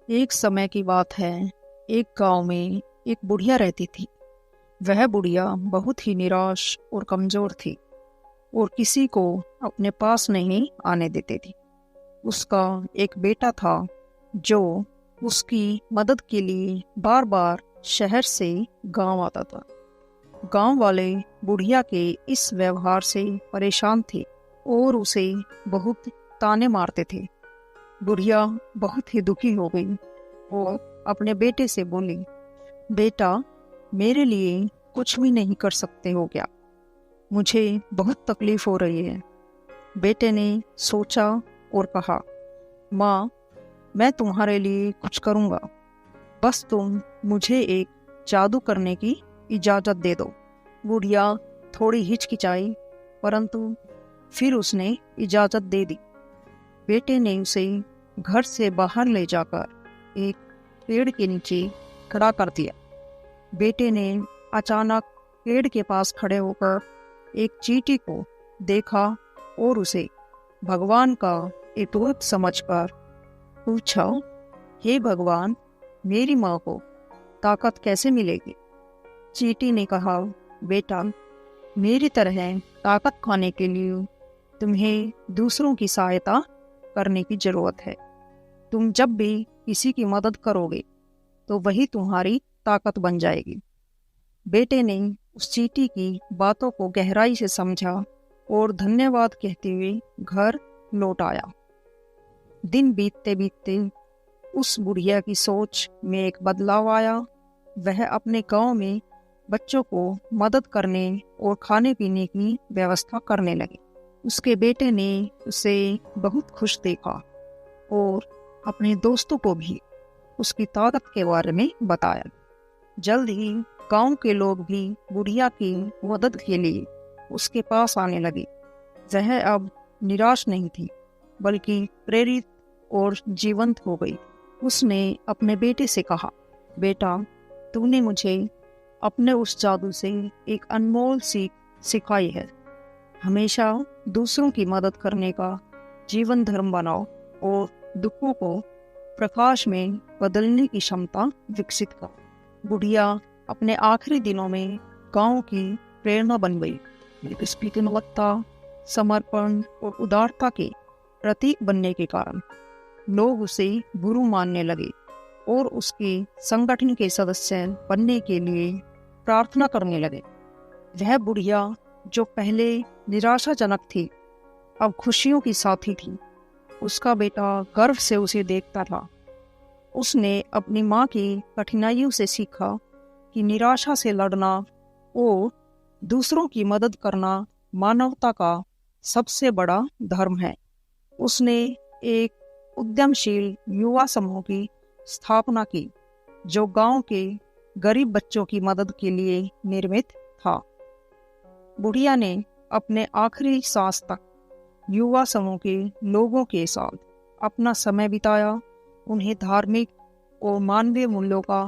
एक समय की बात है। एक गांव में एक बुढ़िया रहती थी। वह बुढ़िया बहुत ही निराश और कमजोर थी और किसी को अपने पास नहीं आने देती थी। उसका एक बेटा था जो उसकी मदद के लिए बार बार शहर से गांव आता था। गांव वाले बुढ़िया के इस व्यवहार से परेशान थे और उसे बहुत ताने मारते थे। बुढ़िया बहुत ही दुखी हो गई और अपने बेटे से बोली, बेटा, मेरे लिए कुछ भी नहीं कर सकते हो क्या? मुझे बहुत तकलीफ हो रही है। बेटे ने सोचा और कहा, माँ, मैं तुम्हारे लिए कुछ करूँगा। बस तुम मुझे एक जादू करने की इजाज़त दे दो। बुढ़िया थोड़ी हिचकिचाई, परंतु फिर उसने इजाज़त दे दी। बेटे ने उसे घर से बाहर ले जाकर एक पेड़ के नीचे खड़ा कर दिया। बेटे ने अचानक पेड़ के पास खड़े होकर एक चींटी को देखा और उसे भगवान का एक रूप समझकर पूछा, हे भगवान, मेरी माँ को ताकत कैसे मिलेगी? चींटी ने कहा, बेटा, मेरी तरह ताकत खाने के लिए तुम्हें दूसरों की सहायता करने की जरूरत है। तुम जब भी किसी की मदद करोगे तो वही तुम्हारी ताकत बन जाएगी। बेटे ने उस चींटी की बातों को गहराई से समझा और धन्यवाद कहते हुए घर लौट आया। दिन बीतते बीतते उस बुढ़िया की सोच में एक बदलाव आया। वह अपने गांव में बच्चों को मदद करने और खाने पीने की व्यवस्था करने लगी। उसके बेटे ने उसे बहुत खुश देखा और अपने दोस्तों को भी उसकी ताकत के बारे में बताया। जल्द ही गांव के लोग भी बुढ़िया की मदद के लिए उसके पास आने लगे। वह अब निराश नहीं थी, बल्कि प्रेरित और जीवंत हो गई। उसने अपने बेटे से कहा, बेटा, तूने मुझे अपने उस जादू से एक अनमोल सीख सिखाई है। हमेशा दूसरों की मदद करने का जीवन धर्म बनाओ और दुखों को प्रकाश में बदलने की क्षमता विकसित करो। बुढ़िया अपने आखिरी दिनों में गांव की प्रेरणा बन गई। उसकी गुणवत्ता, समर्पण और उदारता के प्रतीक बनने के कारण लोग उसे गुरु मानने लगे और उसके संगठन के सदस्य बनने के लिए प्रार्थना करने लगे। वह बुढ़िया जो पहले निराशाजनक थी, अब खुशियों की साथी थी। उसका बेटा गर्व से उसे देखता था। उसने अपनी माँ की कठिनाइयों से सीखा कि निराशा से लड़ना और दूसरों की मदद करना मानवता का सबसे बड़ा धर्म है। उसने एक उद्यमशील युवा समूह की स्थापना की जो गांव के गरीब बच्चों की मदद के लिए निर्मित था। बुढ़िया ने अपने आखिरी सांस तक युवा समूह के लोगों के साथ अपना समय बिताया, उन्हें धार्मिक और मानवीय मूल्यों का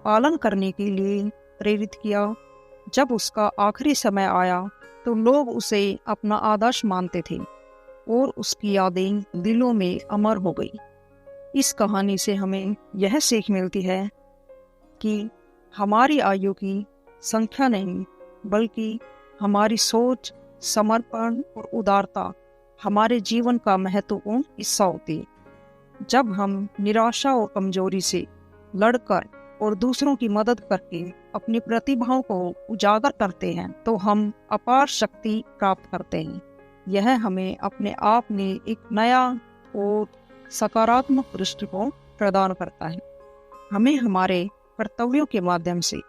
पालन करने के लिए प्रेरित किया। जब उसका आखिरी समय आया तो लोग उसे अपना आदर्श मानते थे और उसकी यादें दिलों में अमर हो गई। इस कहानी से हमें यह सीख मिलती है कि हमारी आयु की संख्या नहीं, बल्कि हमारी सोच, समर्पण और उदारता हमारे जीवन का महत्वपूर्ण हिस्सा होती है। जब हम निराशा और कमजोरी से लड़कर और दूसरों की मदद करके अपनी प्रतिभाओं को उजागर करते हैं तो हम अपार शक्ति प्राप्त करते हैं। यह हमें अपने आप में एक नया और सकारात्मक दृष्टिकोण प्रदान करता है। हमें हमारे कर्तव्यों के माध्यम से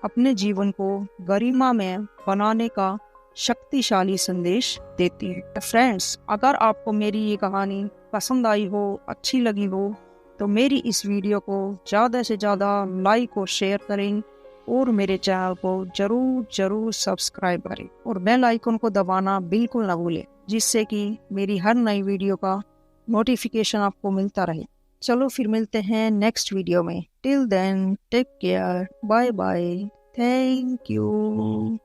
अपने जीवन को गरिमा में बनाने का शक्तिशाली संदेश देती है। तो फ्रेंड्स, अगर आपको मेरी ये कहानी पसंद आई हो, अच्छी लगी हो, तो मेरी इस वीडियो को ज़्यादा से ज़्यादा लाइक और शेयर करें और मेरे चैनल को जरूर सब्सक्राइब करें और बेल आइकन को दबाना बिल्कुल ना भूलें, जिससे कि मेरी हर नई वीडियो का नोटिफिकेशन आपको मिलता रहे। चलो फिर मिलते हैं नेक्स्ट वीडियो में। Till then take care, bye bye, thank you.